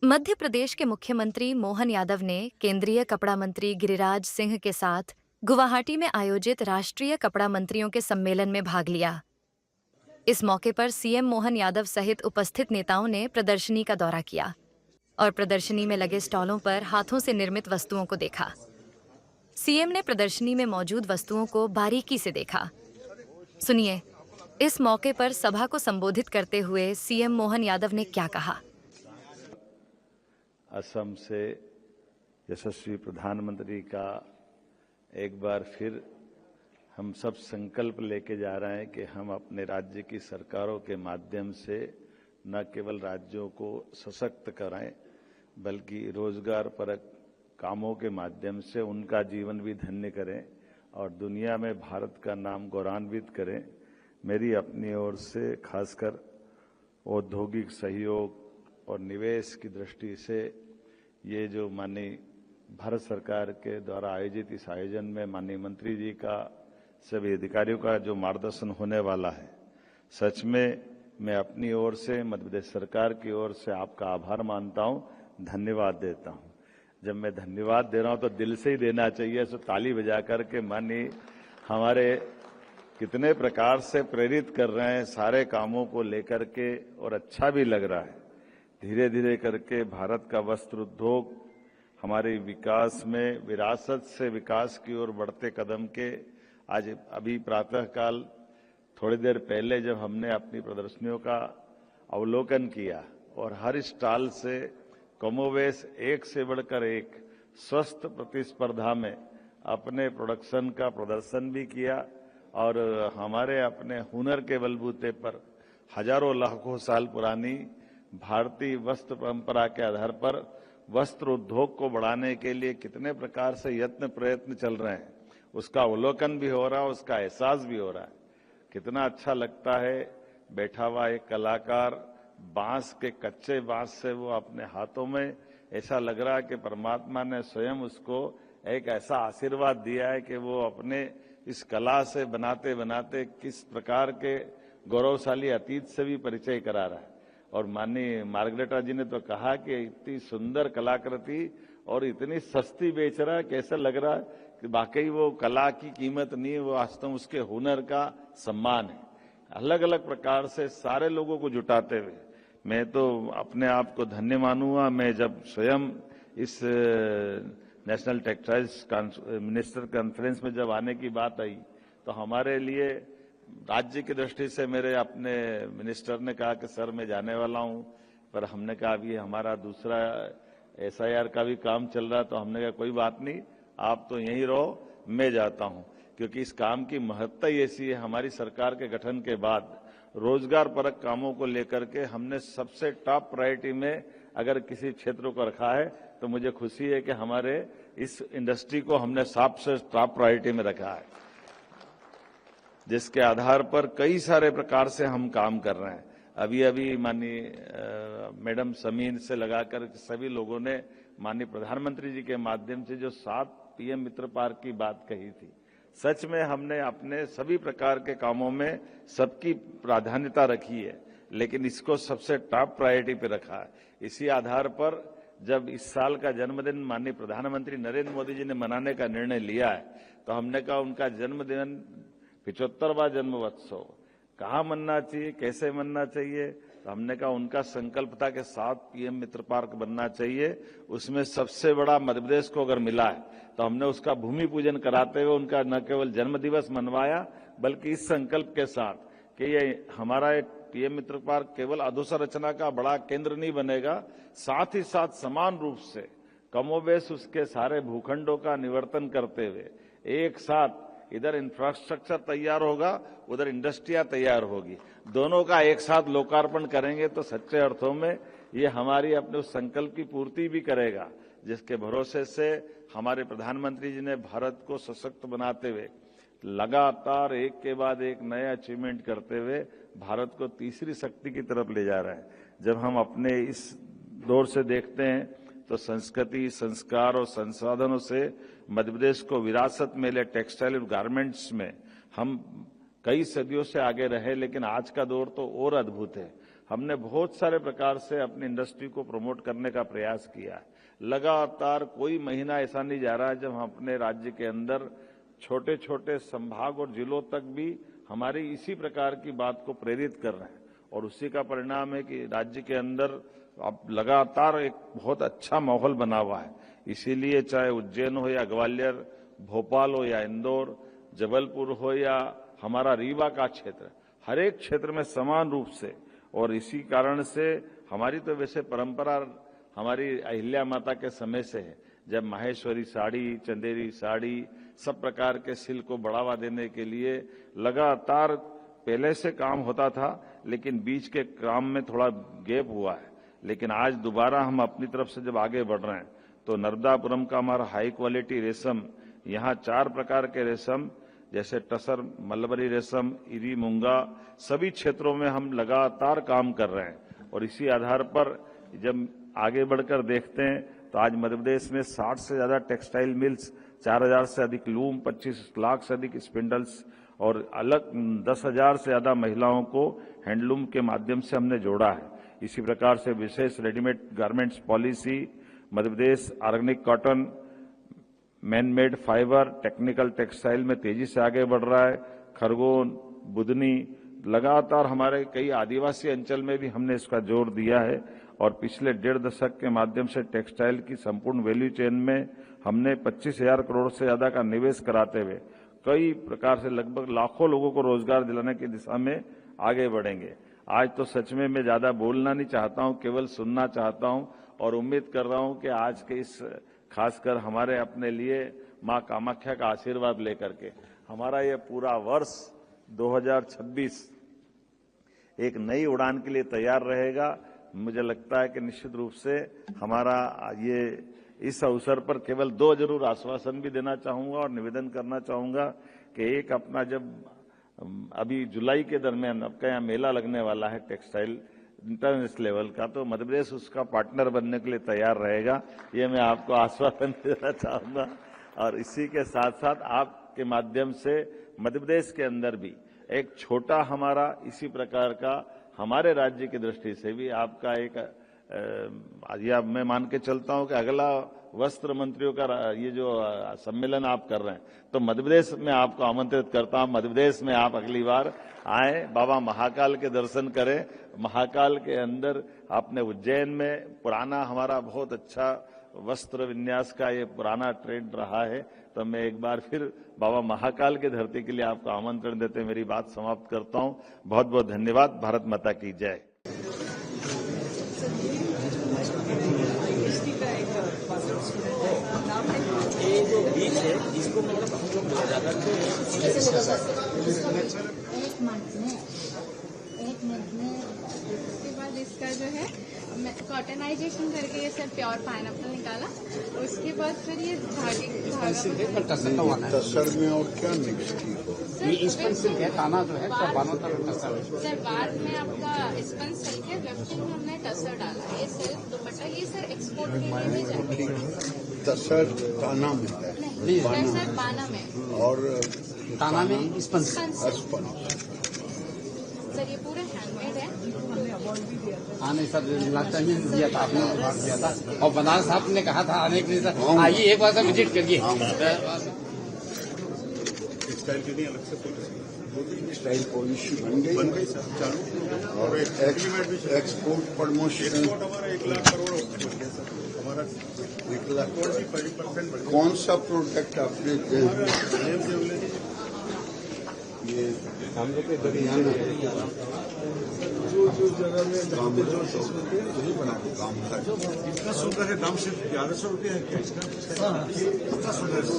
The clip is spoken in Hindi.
मध्य प्रदेश के मुख्यमंत्री मोहन यादव ने केंद्रीय कपड़ा मंत्री गिरिराज सिंह के साथ गुवाहाटी में आयोजित राष्ट्रीय कपड़ा मंत्रियों के सम्मेलन में भाग लिया। इस मौके पर सीएम मोहन यादव सहित उपस्थित नेताओं ने प्रदर्शनी का दौरा किया और प्रदर्शनी में लगे स्टॉलों पर हाथों से निर्मित वस्तुओं को देखा। सीएम ने प्रदर्शनी में मौजूद वस्तुओं को बारीकी से देखा। सुनिए, इस मौके पर सभा को संबोधित करते हुए सीएम मोहन यादव ने क्या कहा। असम से यशस्वी प्रधानमंत्री का एक बार फिर हम सब संकल्प लेके जा रहे हैं कि हम अपने राज्य की सरकारों के माध्यम से न केवल राज्यों को सशक्त कराएं बल्कि रोजगार परक कामों के माध्यम से उनका जीवन भी धन्य करें और दुनिया में भारत का नाम गौरवान्वित करें। मेरी अपनी ओर से खासकर औद्योगिक सहयोग और निवेश की दृष्टि से ये जो माननीय भारत सरकार के द्वारा आयोजित इस आयोजन में माननीय मंत्री जी का सभी अधिकारियों का जो मार्गदर्शन होने वाला है, सच में मैं अपनी ओर से मध्य प्रदेश सरकार की ओर से आपका आभार मानता हूं, धन्यवाद देता हूं। जब मैं धन्यवाद दे रहा हूं तो दिल से ही देना चाहिए, सो ताली बजा करके माननीय हमारे कितने प्रकार से प्रेरित कर रहे हैं सारे कामों को लेकर के, और अच्छा भी लग रहा है। धीरे धीरे करके भारत का वस्त्र उद्योग हमारे विकास में विरासत से विकास की ओर बढ़ते कदम के आज अभी प्रातःकाल थोड़ी देर पहले जब हमने अपनी प्रदर्शनियों का अवलोकन किया और हर स्टॉल से कमोवेश एक से बढ़कर एक स्वस्थ प्रतिस्पर्धा में अपने प्रोडक्शन का प्रदर्शन भी किया और हमारे अपने हुनर के बलबूते पर हजारों लाखों साल पुरानी भारतीय वस्त्र परंपरा के आधार पर वस्त्र उद्योग को बढ़ाने के लिए कितने प्रकार से यत्न प्रयत्न चल रहे हैं, उसका अवलोकन भी हो रहा है, उसका एहसास भी हो रहा है। कितना अच्छा लगता है बैठा हुआ एक कलाकार बांस के कच्चे बांस से वो अपने हाथों में, ऐसा लग रहा है कि परमात्मा ने स्वयं उसको एक ऐसा आशीर्वाद दिया है कि वो अपने इस कला से बनाते बनाते किस प्रकार के गौरवशाली अतीत से भी परिचय करा रहा है। और माननीय मार्गरेटा जी ने तो कहा कि इतनी सुंदर कलाकृति और इतनी सस्ती बेच रहा है, कैसा लग रहा है कि वाकई वो कला की कीमत नहीं है, वो वास्तव में उसके हुनर का सम्मान है। अलग अलग प्रकार से सारे लोगों को जुटाते हुए मैं तो अपने आप को धन्य मानूंगा। मैं जब स्वयं इस नेशनल टेक्सटाइल्स मिनिस्टर कॉन्फ्रेंस में जब आने की बात आई तो हमारे लिए राज्य की दृष्टि से मेरे अपने मिनिस्टर ने कहा कि सर मैं जाने वाला हूं, पर हमने कहा अभी हमारा दूसरा एसआईआर का भी काम चल रहा है, तो हमने कहा कोई बात नहीं, आप तो यहीं रहो, मैं जाता हूं, क्योंकि इस काम की महत्ता ही ऐसी है। हमारी सरकार के गठन के बाद रोजगार परक कामों को लेकर के हमने सबसे टॉप प्रायोरिटी में अगर किसी क्षेत्र को रखा है तो मुझे खुशी है कि हमारे इस इंडस्ट्री को हमने सबसे टॉप प्रायोरिटी में रखा है, जिसके आधार पर कई सारे प्रकार से हम काम कर रहे हैं। अभी अभी माननीय मैडम समीन से लगाकर सभी लोगों ने माननीय प्रधानमंत्री जी के माध्यम से जो 7 पीएम मित्र पार्क की बात कही थी, सच में हमने अपने सभी प्रकार के कामों में सबकी प्राधान्यता रखी है, लेकिन इसको सबसे टॉप प्रायोरिटी पे रखा है। इसी आधार पर जब इस साल का जन्मदिन माननीय प्रधानमंत्री नरेंद्र मोदी जी ने मनाने का निर्णय लिया है, तो हमने कहा उनका जन्मदिन 75वां जन्मोत्सव कहाँ मनना चाहिए, कैसे मनना चाहिए, तो हमने कहा उनका संकल्प था कि 7 पीएम मित्र पार्क बनना चाहिए। उसमें सबसे बड़ा मध्य प्रदेश को अगर मिला है तो हमने उसका भूमि पूजन कराते हुए उनका न केवल जन्म दिवस मनवाया, बल्कि इस संकल्प के साथ कि ये हमारा एक पीएम मित्र पार्क केवल अधोसंरचना का बड़ा केंद्र नहीं बनेगा, साथ ही साथ समान रूप से कमोबेश उसके सारे भूखंडों का निवर्तन करते हुए एक साथ इधर इंफ्रास्ट्रक्चर तैयार होगा, उधर इंडस्ट्रियां तैयार होगी, दोनों का एक साथ लोकार्पण करेंगे तो सच्चे अर्थों में ये हमारी अपने उस संकल्प की पूर्ति भी करेगा, जिसके भरोसे से हमारे प्रधानमंत्री जी ने भारत को सशक्त बनाते हुए लगातार एक के बाद एक नए अचीवमेंट करते हुए भारत को तीसरी शक्ति की तरफ ले जा रहे हैं। जब हम अपने इस दौर से देखते हैं तो संस्कृति, संस्कार और संसाधनों से मध्य प्रदेश को विरासत मिले टेक्सटाइल और गारमेंट्स में हम कई सदियों से आगे रहे, लेकिन आज का दौर तो और अद्भुत है। हमने बहुत सारे प्रकार से अपनी इंडस्ट्री को प्रमोट करने का प्रयास किया है। लगातार कोई महीना ऐसा नहीं जा रहा है जब हम अपने राज्य के अंदर छोटे छोटे संभाग और जिलों तक भी हमारी इसी प्रकार की बात को प्रेरित कर रहे हैं, और उसी का परिणाम है कि राज्य के अंदर अब लगातार एक बहुत अच्छा माहौल बना हुआ है। इसीलिए चाहे उज्जैन हो या ग्वालियर, भोपाल हो या इंदौर, जबलपुर हो या हमारा रीवा का क्षेत्र, हर एक क्षेत्र में समान रूप से, और इसी कारण से हमारी तो वैसे परंपरा हमारी अहिल्या माता के समय से है, जब माहेश्वरी साड़ी, चंदेरी साड़ी, सब प्रकार के सिल्क को बढ़ावा देने के लिए लगातार पहले से काम होता था, लेकिन बीच के काम में थोड़ा गैप हुआ है। लेकिन आज दोबारा हम अपनी तरफ से जब आगे बढ़ रहे हैं तो नर्मदापुरम का हमारा हाई क्वालिटी रेशम, यहाँ 4 प्रकार के रेशम जैसे टसर, मलबरी रेशम, इरी, मूंगा, सभी क्षेत्रों में हम लगातार काम कर रहे हैं। और इसी आधार पर जब आगे बढ़कर देखते हैं तो आज मध्य प्रदेश में 60 से ज्यादा टेक्सटाइल मिल्स, 4000 से अधिक लूम, 25 लाख से अधिक स्पिंडल्स और अलग 10,000 से ज्यादा महिलाओं को हैंडलूम के माध्यम से हमने जोड़ा है। इसी प्रकार से विशेष readymade garments policy, Madhya Pradesh organic cotton, man made fibre, technical textile में तेजी से आगे बढ़ रहा है। खरगोन, बुधनी, लगातार हमारे कई आदिवासी अंचल में भी हमने इसका जोर दिया है, और पिछले 1.5 दशक के माध्यम से टेक्सटाइल की संपूर्ण वैल्यू चेन में हमने 25,000 करोड़ से ज्यादा का निवेश कराते हुए कई प्रकार से लगभग लाखों लोगों को रोजगार दिलाने की दिशा में आगे बढ़ेंगे। आज तो सच में मैं ज्यादा बोलना नहीं चाहता हूं, केवल सुनना चाहता हूं, और उम्मीद कर रहा हूं कि आज के इस खासकर हमारे अपने लिए मां कामाख्या का आशीर्वाद लेकर के हमारा ये पूरा वर्ष 2026 एक नई उड़ान के लिए तैयार रहेगा। मुझे लगता है कि निश्चित रूप से हमारा ये इस अवसर पर केवल 2 जरूर आश्वासन भी देना चाहूंगा और निवेदन करना चाहूंगा कि एक अपना जब अभी जुलाई के दरमियान आपका यहाँ मेला लगने वाला है टेक्सटाइल इंटरनेशनल लेवल का, तो मध्य प्रदेश उसका पार्टनर बनने के लिए तैयार रहेगा, ये मैं आपको आश्वासन देना चाहूंगा। और इसी के साथ साथ आपके माध्यम से मध्य प्रदेश के अंदर भी एक छोटा हमारा इसी प्रकार का हमारे राज्य की दृष्टि से भी आपका एक या मैं मान के चलता हूं कि अगला वस्त्र मंत्रियों का ये जो सम्मेलन आप कर रहे हैं, तो मध्य प्रदेश में आपको आमंत्रित करता हूं। मध्य प्रदेश में आप अगली बार आए, बाबा महाकाल के दर्शन करें। महाकाल के अंदर आपने उज्जैन में पुराना हमारा बहुत अच्छा वस्त्र विन्यास का ये पुराना ट्रेंड रहा है, तो मैं एक बार फिर बाबा महाकाल की धरती के लिए आपको आमंत्रण देते मेरी बात समाप्त करता हूं। बहुत बहुत धन्यवाद। भारत माता की जय। ये जो बीच है इसको मतलब हम लोग ज्यादा एक मिनट में उसके बाद इसका जो है कॉटनाइजेशन करके ये सर प्योर पाइनएप्पल निकाला, उसके बाद फिर ये धागा तसर में और क्या मिक्स की? ये स्पन सिल्क है, ताना जो है सब बालों का टसर है। सर बाद में आपका स्पन सिल्क है, वेफ्टिंग में हमने टसर डाला। ये सिल्क दुपट्टा ये सर एक्सपोर्ट के लिए भी जाएगा। तसर ताना में है, सर बाना में और ताना में स्पन स्पन। सर ये पूरा हैंडमेड है। हाँ नहीं सर, लास्ट टाइम भी दिया था आपने, बात दिया था, और बनारस साहब ने कहा था आने के लिए सर आइए एक बार सर विजिट करिए। स्टाइल की नहीं अलग से स्टाइल पॉलिसी बन गई सर, चालू। और एक्सपोर्ट प्रमोशन हमारा 1 लाख करोड़ हमारा 1 लाख 40% कौन सा प्रोडक्ट आपने ये हम लोग के जो जगह में वही बना के काम था। इतना सुंदर है, दाम सिर्फ 1100 रुपया है क्या इसका? इतना सुंदर है।